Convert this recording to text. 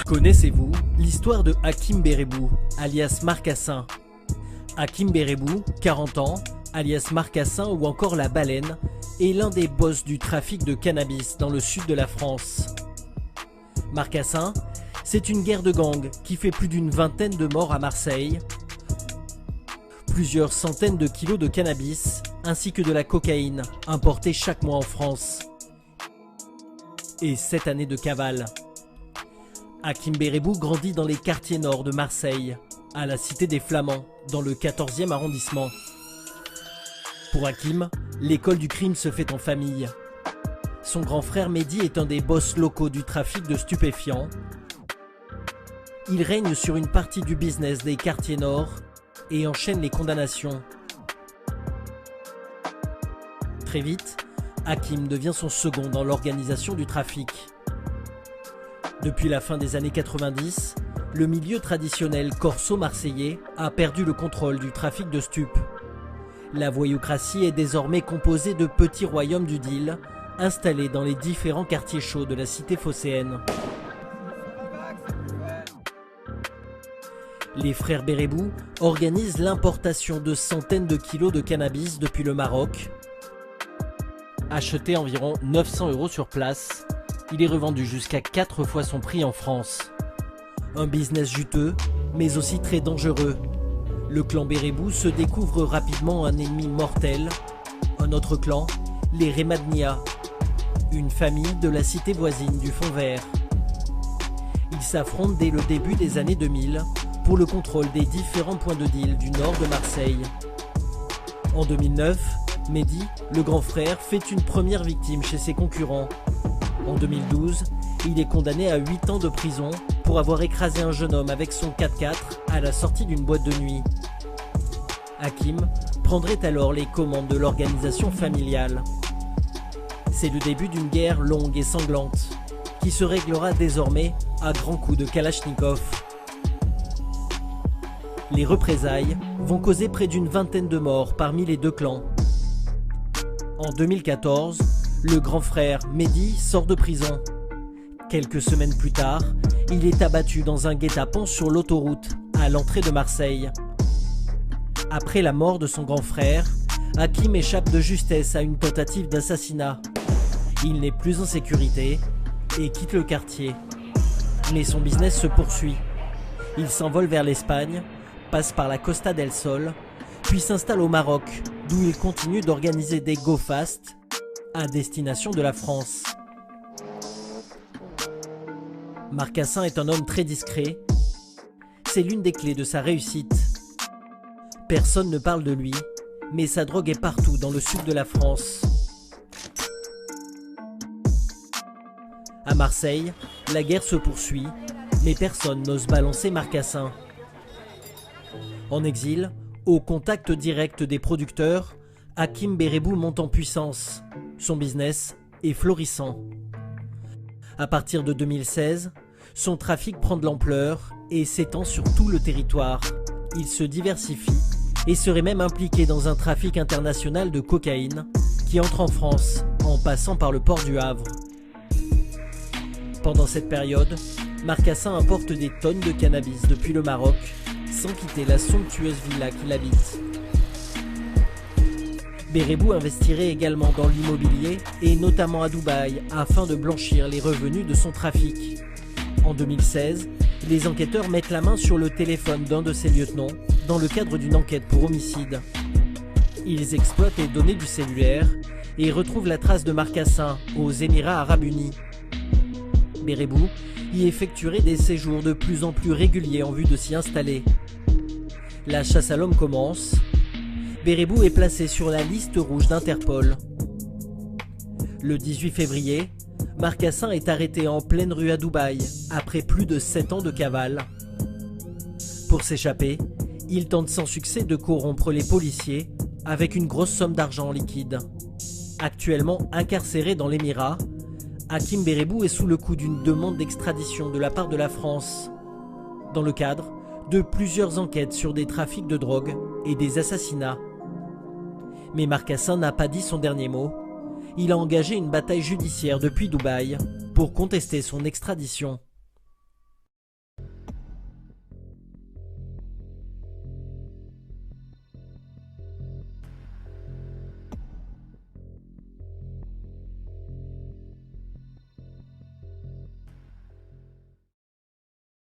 Connaissez-vous l'histoire de Hakim Bérebou, alias Marcassin? Hakim Bérebou, 40 ans, alias Marcassin ou encore la Baleine, est l'un des boss du trafic de cannabis dans le sud de la France. Marcassin, c'est une guerre de gangs qui fait plus d'une vingtaine de morts à Marseille, plusieurs centaines de kilos de cannabis, ainsi que de la cocaïne importée chaque mois en France, et 7 années de cavale. Hakim Bérebou grandit dans les quartiers nord de Marseille, à la Cité des Flamands, dans le 14e arrondissement. Pour Hakim, l'école du crime se fait en famille. Son grand frère Mehdi est un des boss locaux du trafic de stupéfiants. Il règne sur une partie du business des quartiers nord et enchaîne les condamnations. Très vite, Hakim devient son second dans l'organisation du trafic. Depuis la fin des années 90, le milieu traditionnel corso-marseillais a perdu le contrôle du trafic de stupes. La voyoucratie est désormais composée de petits royaumes du deal, installés dans les différents quartiers chauds de la cité phocéenne. Les frères Bérebou organisent l'importation de centaines de kilos de cannabis depuis le Maroc. Acheté environ 900 € sur place, il est revendu jusqu'à 4 fois son prix en France. Un business juteux, mais aussi très dangereux. Le clan Bérebou se découvre rapidement un ennemi mortel. Un autre clan, les Remadnia, une famille de la cité voisine du Fond Vert. Ils s'affrontent dès le début des années 2000 pour le contrôle des différents points de deal du nord de Marseille. En 2009, Mehdi, le grand frère, fait une première victime chez ses concurrents. En 2012, il est condamné à 8 ans de prison pour avoir écrasé un jeune homme avec son 4x4 à la sortie d'une boîte de nuit. Hakim prendrait alors les commandes de l'organisation familiale. C'est le début d'une guerre longue et sanglante, qui se réglera désormais à grands coups de Kalachnikov. Les représailles vont causer près d'une vingtaine de morts parmi les deux clans. En 2014, le grand frère Mehdi sort de prison. Quelques semaines plus tard, il est abattu dans un guet-apens sur l'autoroute à l'entrée de Marseille. Après la mort de son grand frère, Hakim échappe de justesse à une tentative d'assassinat. Il n'est plus en sécurité et quitte le quartier. Mais son business se poursuit. Il s'envole vers l'Espagne, passe par la Costa del Sol, puis s'installe au Maroc, d'où il continue d'organiser des go-fast à destination de la France. Marcassin est un homme très discret. C'est l'une des clés de sa réussite. Personne ne parle de lui, mais sa drogue est partout dans le sud de la France. À Marseille, la guerre se poursuit, mais personne n'ose balancer Marcassin. En exil, au contact direct des producteurs, Hakim Bérebou monte en puissance. Son business est florissant. À partir de 2016, son trafic prend de l'ampleur et s'étend sur tout le territoire. Il se diversifie et serait même impliqué dans un trafic international de cocaïne qui entre en France en passant par le port du Havre. Pendant cette période, Marcassin importe des tonnes de cannabis depuis le Maroc sans quitter la somptueuse villa qu'il habite. Bérebou investirait également dans l'immobilier et notamment à Dubaï afin de blanchir les revenus de son trafic. En 2016, les enquêteurs mettent la main sur le téléphone d'un de ses lieutenants dans le cadre d'une enquête pour homicide. Ils exploitent les données du cellulaire et retrouvent la trace de Marcassin aux Émirats Arabes Unis. Bérebou y effectuerait des séjours de plus en plus réguliers en vue de s'y installer. La chasse à l'homme commence. Bérebou est placé sur la liste rouge d'Interpol. Le 18 février, Marcassin est arrêté en pleine rue à Dubaï, après plus de 7 ans de cavale. Pour s'échapper, il tente sans succès de corrompre les policiers avec une grosse somme d'argent en liquide. Actuellement incarcéré dans l'Émirat, Hakim Bérebou est sous le coup d'une demande d'extradition de la part de la France, dans le cadre de plusieurs enquêtes sur des trafics de drogue et des assassinats. Mais Marcassin n'a pas dit son dernier mot. Il a engagé une bataille judiciaire depuis Dubaï pour contester son extradition.